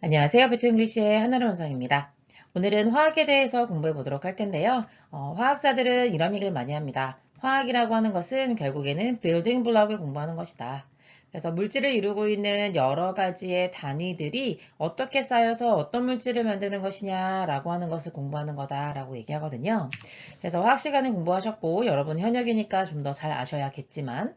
안녕하세요. 배트잉글리시의 한나라 원장입니다. 오늘은 화학에 대해서 공부해 보도록 할 텐데요. 화학자들은 이런 얘기를 많이 합니다. 화학이라고 하는 것은 결국에는 빌딩 블록을 공부하는 것이다. 그래서 물질을 이루고 있는 여러 가지의 단위들이 어떻게 쌓여서 어떤 물질을 만드는 것이냐라고 하는 것을 공부하는 거다라고 얘기하거든요. 그래서 화학 시간에 공부하셨고 여러분 현역이니까 좀 더 잘 아셔야겠지만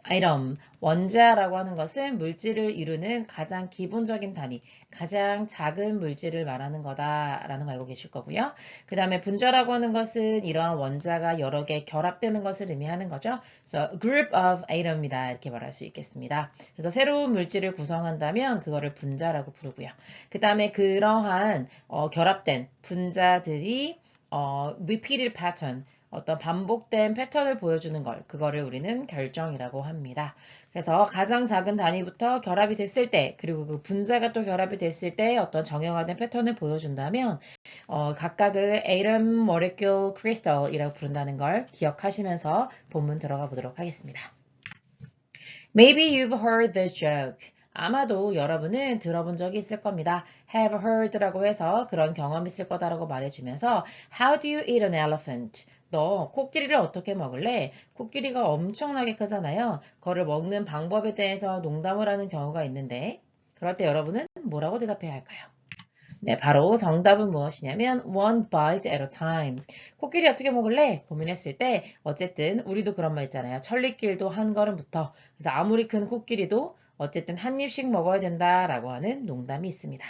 아이럼 원자라고 하는 것은 물질을 이루는 가장 기본적인 단위, 가장 작은 물질을 말하는 거다라는 거 알고 계실 거고요. 그 다음에 분자라고 하는 것은 이러한 원자가 여러 개 결합되는 것을 의미하는 거죠. 그래서 group of atom이다 이렇게 말할 수 있겠습니다. 그래서 새로운 물질을 구성한다면 그거를 분자라고 부르고요. 그 다음에 그러한 결합된 분자들이 repeated pattern, 어떤 반복된 패턴을 보여주는 걸, 그거를 우리는 결정이라고 합니다. 그래서 가장 작은 단위부터 결합이 됐을 때, 그리고 그 분자가 또 결합이 됐을 때 어떤 정형화된 패턴을 보여준다면, 각각을 atom, molecule, crystal이라고 부른다는 걸 기억하시면서 본문 들어가 보도록 하겠습니다. Maybe you've heard this joke. 아마도 여러분은 들어본 적이 있을 겁니다. have heard라고 해서 그런 경험이 있을 거다라고 말해주면서 How do you eat an elephant? 너 코끼리를 어떻게 먹을래? 코끼리가 엄청나게 크잖아요. 그거를 먹는 방법에 대해서 농담을 하는 경우가 있는데 그럴 때 여러분은 뭐라고 대답해야 할까요? 네, 바로 정답은 무엇이냐면 one bite at a time. 코끼리 어떻게 먹을래? 고민했을 때 어쨌든 우리도 그런 말 있잖아요. 천리길도 한 걸음부터. 그래서 아무리 큰 코끼리도 어쨌든 한 입씩 먹어야 된다라고 하는 농담이 있습니다.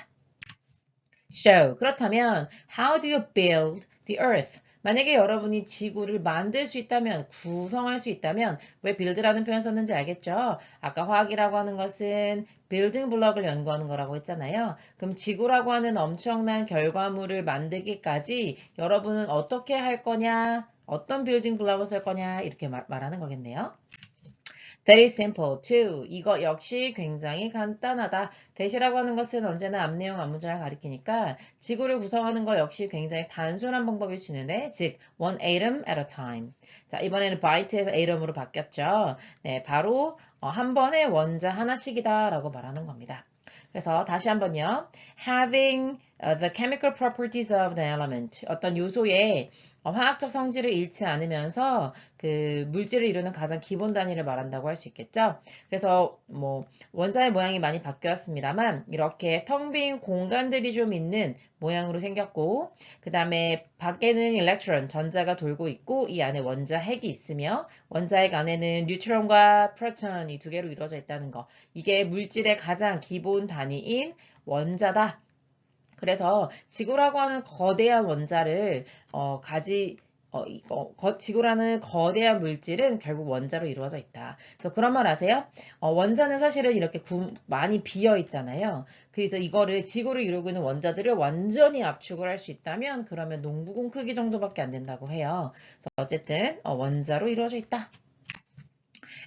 So, 그렇다면 how do you build the earth? 만약에 여러분이 지구를 만들 수 있다면, 구성할 수 있다면 왜 build라는 표현 썼는지 알겠죠? 아까 화학이라고 하는 것은 빌딩 블럭을 연구하는 거라고 했잖아요. 그럼 지구라고 하는 엄청난 결과물을 만들기까지 여러분은 어떻게 할 거냐? 어떤 빌딩 블럭을 쓸 거냐? 이렇게 말하는 거겠네요. That is simple too. 이거 역시 굉장히 간단하다. that이라고 하는 것은 언제나 앞내용 앞문장을 가리키니까 지구를 구성하는 거 역시 굉장히 단순한 방법일 수 있는데, 즉 one atom at a time. 자, 이번에는 byte에서 atom으로 바뀌었죠. 네, 바로 한 번에 원자 하나씩이다라고 말하는 겁니다. 그래서 다시 한번요. Having the chemical properties of the element. 어떤 요소의 화학적 성질을 잃지 않으면서 그 물질을 이루는 가장 기본 단위를 말한다고 할 수 있겠죠. 그래서 뭐 원자의 모양이 많이 바뀌었습니다만 이렇게 텅 빈 공간들이 좀 있는 모양으로 생겼고 그 다음에 밖에는 일렉트론, 전자가 돌고 있고 이 안에 원자 핵이 있으며 원자핵 안에는 뉴트론과 프로톤 이 두 개로 이루어져 있다는 거. 이게 물질의 가장 기본 단위인 원자다. 그래서 지구라고 하는 거대한 원자를 지구라는 거대한 물질은 결국 원자로 이루어져 있다. 그래서 그런 말 아세요? 원자는 사실은 이렇게 많이 비어 있잖아요. 그래서 이거를 지구를 이루고 있는 원자들을 완전히 압축을 할 수 있다면 그러면 농구공 크기 정도밖에 안 된다고 해요. 그래서 어쨌든 원자로 이루어져 있다.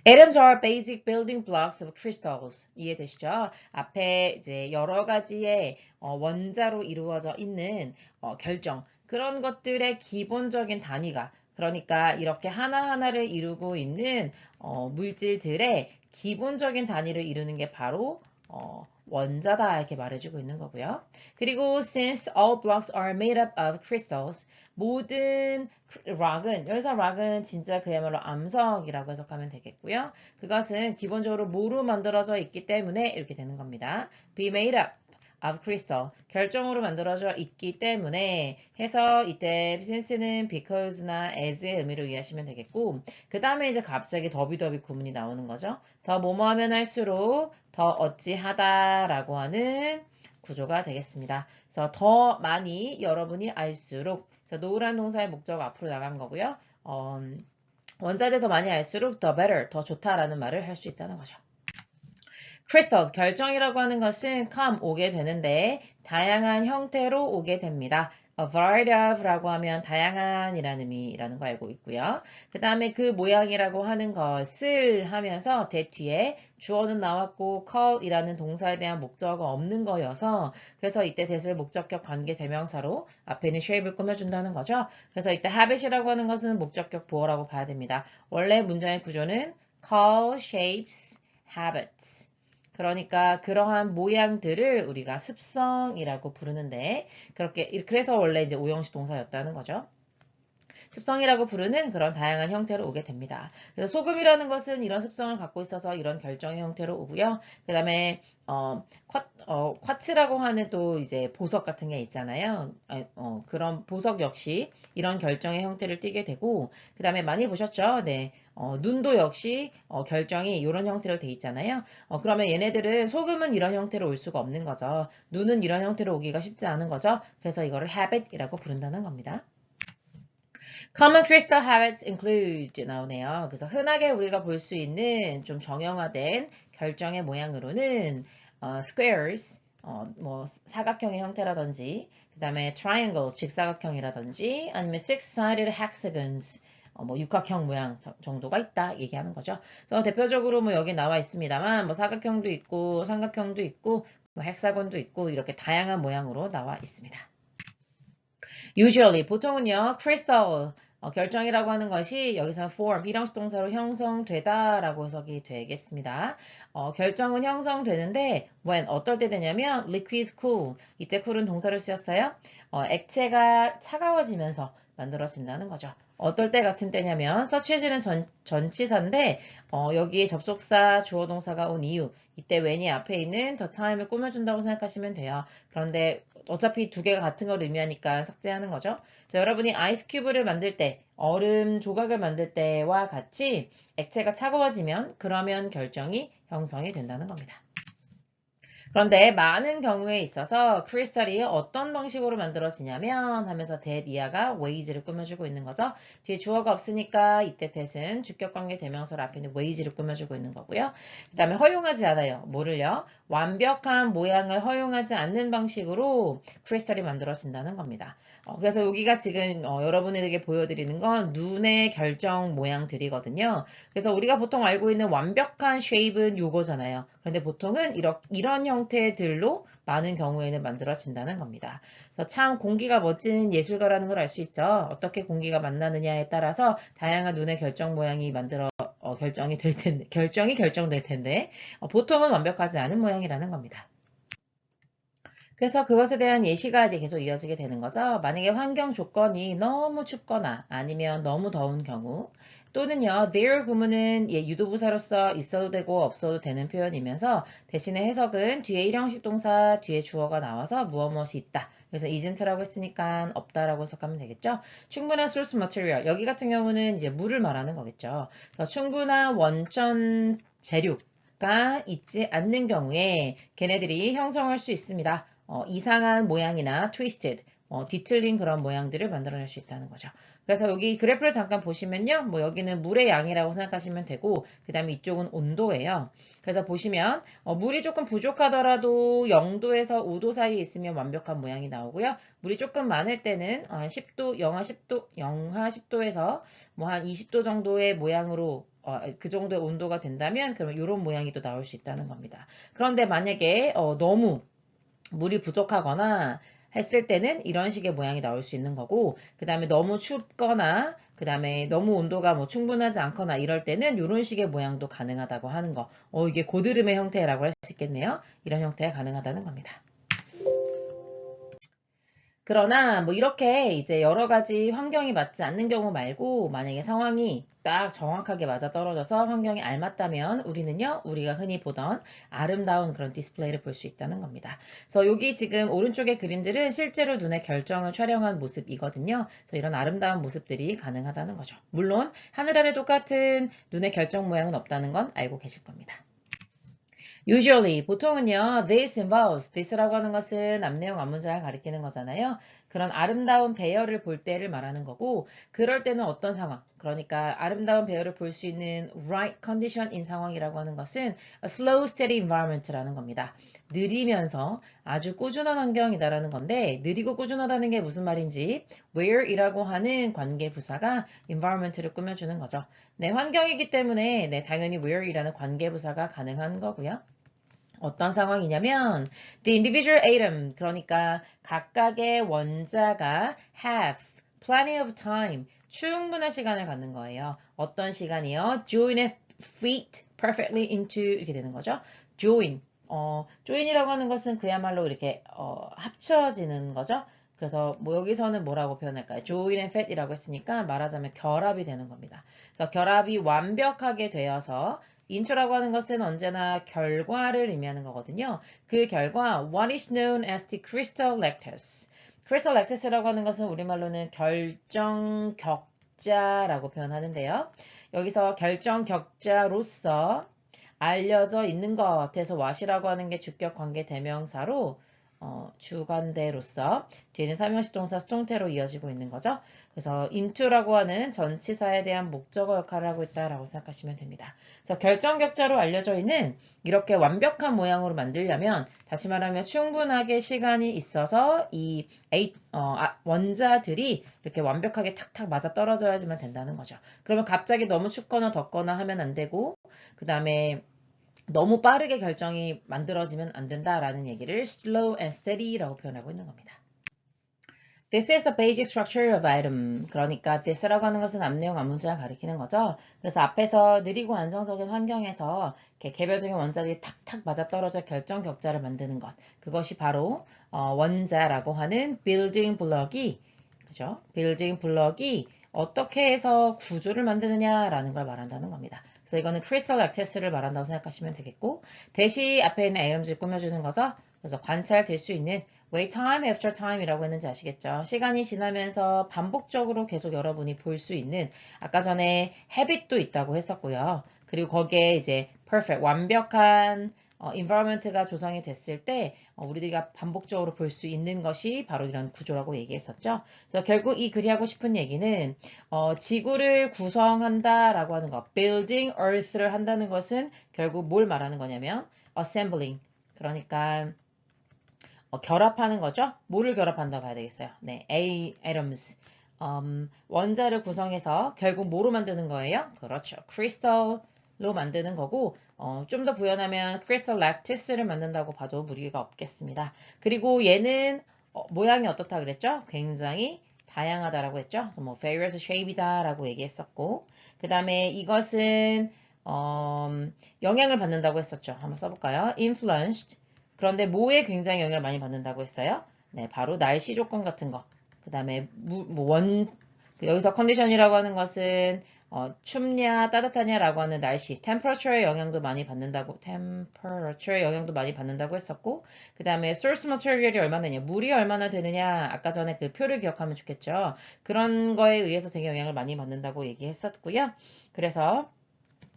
Atoms are basic building blocks of crystals. 이해되시죠? 앞에 이제 여러 가지의 원자로 이루어져 있는 결정. 그런 것들의 기본적인 단위가 그러니까 이렇게 하나하나를 이루고 있는 물질들의 기본적인 단위를 이루는 게 바로 원자다 이렇게 말해주고 있는 거고요. 그리고 since all blocks are made up of crystals, 모든 락은 여기서 락은 진짜 그야말로 암석이라고 해석하면 되겠고요. 그것은 기본적으로 뭐로 만들어져 있기 때문에 이렇게 되는 겁니다. be made up of crystal 결정으로 만들어져 있기 때문에 해서 이때 since는 because나 as의 의미로 이해하시면 되겠고 그 다음에 이제 갑자기 더비더비 구문이 나오는 거죠. 더 뭐뭐 하면 할수록 더 어찌하다라고 하는 구조가 되겠습니다. 그래서 더 많이 여러분이 알수록 그래서 노란 동사의 목적 앞으로 나간 거고요. 원자들 더 많이 알수록 더 better, 더 좋다라는 말을 할 수 있다는 거죠. crystals, 결정이라고 하는 것은 come, 오게 되는데 다양한 형태로 오게 됩니다. a variety of라고 하면 다양한이라는 의미라는 거 알고 있고요. 그 다음에 그 모양이라고 하는 것을 하면서 that 뒤에 주어는 나왔고 call이라는 동사에 대한 목적어가 없는 거여서 그래서 이때 that을 목적격 관계 대명사로 앞에는 shape을 꾸며준다는 거죠. 그래서 이때 habit이라고 하는 것은 목적격 보어라고 봐야 됩니다. 원래 문장의 구조는 call shapes habits. 그러니까 그러한 모양들을 우리가 습성이라고 부르는데 그래서 원래 이제 오형식 동사였다는 거죠. 습성이라고 부르는 그런 다양한 형태로 오게 됩니다. 그래서 소금이라는 것은 이런 습성을 갖고 있어서 이런 결정의 형태로 오고요. 그 다음에 쿼츠라고 하는 또 이제 보석 같은 게 있잖아요. 그런 보석 역시 이런 결정의 형태를 띠게 되고, 그 다음에 많이 보셨죠? 네. 눈도 역시 결정이 이런 형태로 돼 있잖아요. 그러면 얘네들은 소금은 이런 형태로 올 수가 없는 거죠. 눈은 이런 형태로 오기가 쉽지 않은 거죠. 그래서 이거를 habit이라고 부른다는 겁니다. Common crystal habits include 나오네요. 그래서 흔하게 우리가 볼 수 있는 좀 정형화된 결정의 모양으로는 squares, 뭐 사각형의 형태라든지, 그 다음에 triangles, 직사각형이라든지, 아니면 six-sided hexagons, 뭐 육각형 모양 정도가 있다 얘기하는 거죠. 그래서 대표적으로 뭐 여기 나와 있습니다만, 뭐 사각형도 있고, 삼각형도 있고, 뭐 헥사곤도 있고 이렇게 다양한 모양으로 나와 있습니다. Usually 보통은요, crystal 결정이라고 하는 것이 여기서 form 비령식 동사로 형성되다라고 해석이 되겠습니다. 결정은 형성되는데 when 어떨 때 되냐면 liquid cool 이때 cool은 동사로 쓰였어요. 액체가 차가워지면서 만들어진다는 거죠. 어떨 때 같은 때냐면 such as는 전치사인데 여기에 접속사 주어 동사가 온 이유 이때 when이 앞에 있는 the time을 꾸며준다고 생각하시면 돼요. 그런데 어차피 두 개가 같은 걸 의미하니까 삭제하는 거죠. 자, 여러분이 아이스 큐브를 만들 때, 얼음 조각을 만들 때와 같이 액체가 차가워지면 그러면 결정이 형성이 된다는 겁니다. 그런데 많은 경우에 있어서 크리스탈이 어떤 방식으로 만들어지냐면 하면서 that 이하가 ways를 꾸며주고 있는 거죠. 뒤에 주어가 없으니까 이때 that은 주격관계 대명사로 앞에 있는 ways를 꾸며주고 있는 거고요. 그 다음에 허용하지 않아요. 뭐를요? 완벽한 모양을 허용하지 않는 방식으로 크리스탈이 만들어진다는 겁니다. 그래서 여기가 지금 여러분에게 보여드리는 건 눈의 결정 모양들이거든요. 그래서 우리가 보통 알고 있는 완벽한 쉐입은 요거잖아요. 그런데 보통은 이런 형태들로 많은 경우에는 만들어진다는 겁니다. 그래서 참 공기가 멋진 예술가라는 걸 알 수 있죠. 어떻게 공기가 만나느냐에 따라서 다양한 눈의 결정 모양이 결정이 결정될 텐데, 보통은 완벽하지 않은 모양이라는 겁니다. 그래서 그것에 대한 예시가 이제 계속 이어지게 되는 거죠. 만약에 환경 조건이 너무 춥거나 아니면 너무 더운 경우 또는요, their 구문은 유도부사로서 있어도 되고 없어도 되는 표현이면서 대신에 해석은 뒤에 일형식 동사, 뒤에 주어가 나와서 무엇이 있다. 그래서 isn't라고 했으니까 없다라고 해석하면 되겠죠. 충분한 source material. 여기 같은 경우는 이제 물을 말하는 거겠죠. 그래서 충분한 원천 재료가 있지 않는 경우에 걔네들이 형성할 수 있습니다. 이상한 모양이나 twisted, 뒤틀린 그런 모양들을 만들어낼 수 있다는 거죠. 그래서 여기 그래프를 잠깐 보시면요. 뭐 여기는 물의 양이라고 생각하시면 되고 그 다음에 이쪽은 온도예요. 그래서 보시면 물이 조금 부족하더라도 0도에서 5도 사이에 있으면 완벽한 모양이 나오고요. 물이 조금 많을 때는 10도, 영하 10도에서 뭐 한 20도 정도의 모양으로 그 정도의 온도가 된다면 그러면 이런 모양이 또 나올 수 있다는 겁니다. 그런데 만약에 너무 물이 부족하거나 했을 때는 이런 식의 모양이 나올 수 있는 거고 그 다음에 너무 춥거나 그 다음에 너무 온도가 뭐 충분하지 않거나 이럴 때는 이런 식의 모양도 가능하다고 하는 거. 이게 고드름의 형태라고 할 수 있겠네요. 이런 형태가 가능하다는 겁니다. 그러나 뭐 이렇게 이제 여러 가지 환경이 맞지 않는 경우 말고 만약에 상황이 딱 정확하게 맞아떨어져서 환경이 알맞다면 우리는요, 우리가 흔히 보던 아름다운 그런 디스플레이를 볼 수 있다는 겁니다. 그래서 여기 지금 오른쪽의 그림들은 실제로 눈의 결정을 촬영한 모습이거든요. 그래서 이런 아름다운 모습들이 가능하다는 거죠. 물론 하늘 아래 똑같은 눈의 결정 모양은 없다는 건 알고 계실 겁니다. Usually, 보통은요, this involves, this라고 하는 것은 앞내용 앞문장을 가리키는 거잖아요. 그런 아름다운 배열을 볼 때를 말하는 거고, 그럴 때는 어떤 상황, 그러니까 아름다운 배열을 볼 수 있는 right condition인 상황이라고 하는 것은 a slow, steady environment라는 겁니다. 느리면서 아주 꾸준한 환경이다라는 건데, 느리고 꾸준하다는 게 무슨 말인지, where이라고 하는 관계 부사가 environment를 꾸며주는 거죠. 네, 환경이기 때문에 네, 당연히 where이라는 관계 부사가 가능한 거고요. 어떤 상황이냐면 the individual atom 그러니까 각각의 원자가 have plenty of time 충분한 시간을 갖는 거예요. 어떤 시간이요? Join it fit perfectly into 이렇게 되는 거죠. join join이라고 하는 것은 그야말로 이렇게 합쳐지는 거죠. 그래서 뭐 여기서는 뭐라고 표현할까요? join and fat이라고 했으니까 말하자면 결합이 되는 겁니다. 그래서 결합이 완벽하게 되어서 into라고 하는 것은 언제나 결과를 의미하는 거거든요. 그 결과 what is known as the crystal lattice. crystal lattice라고 하는 것은 우리말로는 결정 격자라고 표현하는데요. 여기서 결정 격자로서 알려져 있는 것에서 what이라고 하는 게 주격 관계 대명사로 주관대로서 뒤에는 삼형식 동사 수동태로 이어지고 있는 거죠. 그래서 into라고 하는 전치사에 대한 목적어 역할을 하고 있다라고 생각하시면 됩니다. 그래서 결정격자로 알려져 있는 이렇게 완벽한 모양으로 만들려면 다시 말하면 충분하게 시간이 있어서 이 원자들이 이렇게 완벽하게 탁탁 맞아 떨어져야지만 된다는 거죠. 그러면 갑자기 너무 춥거나 덥거나 하면 안 되고 그 다음에 너무 빠르게 결정이 만들어지면 안 된다라는 얘기를 slow and steady라고 표현하고 있는 겁니다. This is the basic structure of item. 그러니까 this라고 하는 것은 앞내용, 앞문장을 가리키는 거죠. 그래서 앞에서 느리고 안정적인 환경에서 이렇게 개별적인 원자들이 탁탁 맞아떨어져 결정 격자를 만드는 것. 그것이 바로 원자라고 하는 building block이 그죠? building block이 어떻게 해서 구조를 만드느냐라는 걸 말한다는 겁니다. 그래서 이거는 crystal lattice를 말한다고 생각하시면 되겠고 대시 앞에 있는 items 꾸며주는 거죠. 그래서 관찰될 수 있는 왜 time after time이라고 했는지 아시겠죠? 시간이 지나면서 반복적으로 계속 여러분이 볼 수 있는 아까 전에 habit도 있다고 했었고요. 그리고 거기에 이제 perfect, 완벽한 environment가 조성이 됐을 때 우리가 반복적으로 볼 수 있는 것이 바로 이런 구조라고 얘기했었죠. 그래서 결국 이 글이 하고 싶은 얘기는 지구를 구성한다라고 하는 것, building earth를 한다는 것은 결국 뭘 말하는 거냐면 assembling, 그러니까 결합하는 거죠. 뭐를 결합한다 봐야 되겠어요. 네, atoms. 원자를 구성해서 결국 뭐로 만드는 거예요? 그렇죠. crystal로 만드는 거고 좀 더 부연하면 crystal lattice를 만든다고 봐도 무리가 없겠습니다. 그리고 얘는 모양이 어떻다 그랬죠? 굉장히 다양하다라고 했죠. 그래서 뭐 various shape이다라고 얘기했었고 그 다음에 이것은 영향을 받는다고 했었죠. 한번 써볼까요? influenced. 그런데 뭐에 굉장히 영향을 많이 받는다고 했어요? 네, 바로 날씨 조건 같은 거. 그 다음에 여기서 컨디션이라고 하는 것은 춥냐 따뜻하냐라고 하는 날씨, temperature의 영향도 많이 받는다고 했었고, 그 다음에 source material이 얼마나 되냐, 물이 얼마나 되느냐, 아까 전에 그 표를 기억하면 좋겠죠. 그런 거에 의해서 되게 영향을 많이 받는다고 얘기했었고요. 그래서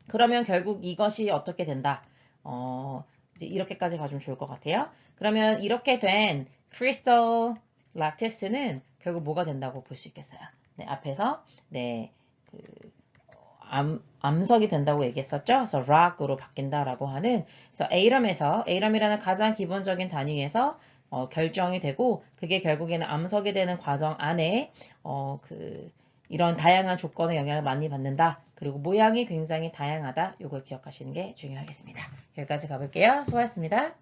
그러면 결국 이것이 어떻게 된다? 이제 이렇게까지 가주면 좋을 것 같아요. 그러면 이렇게 된 crystal lattice는 결국 뭐가 된다고 볼 수 있겠어요? 네, 앞에서 네, 그 암석이 된다고 얘기했었죠. 그래서 rock으로 바뀐다라고 하는 그래서 atom이라는 가장 기본적인 단위에서 결정이 되고 그게 결국에는 암석이 되는 과정 안에 이런 다양한 조건의 영향을 많이 받는다. 그리고 모양이 굉장히 다양하다. 이걸 기억하시는 게 중요하겠습니다. 여기까지 가볼게요. 수고하셨습니다.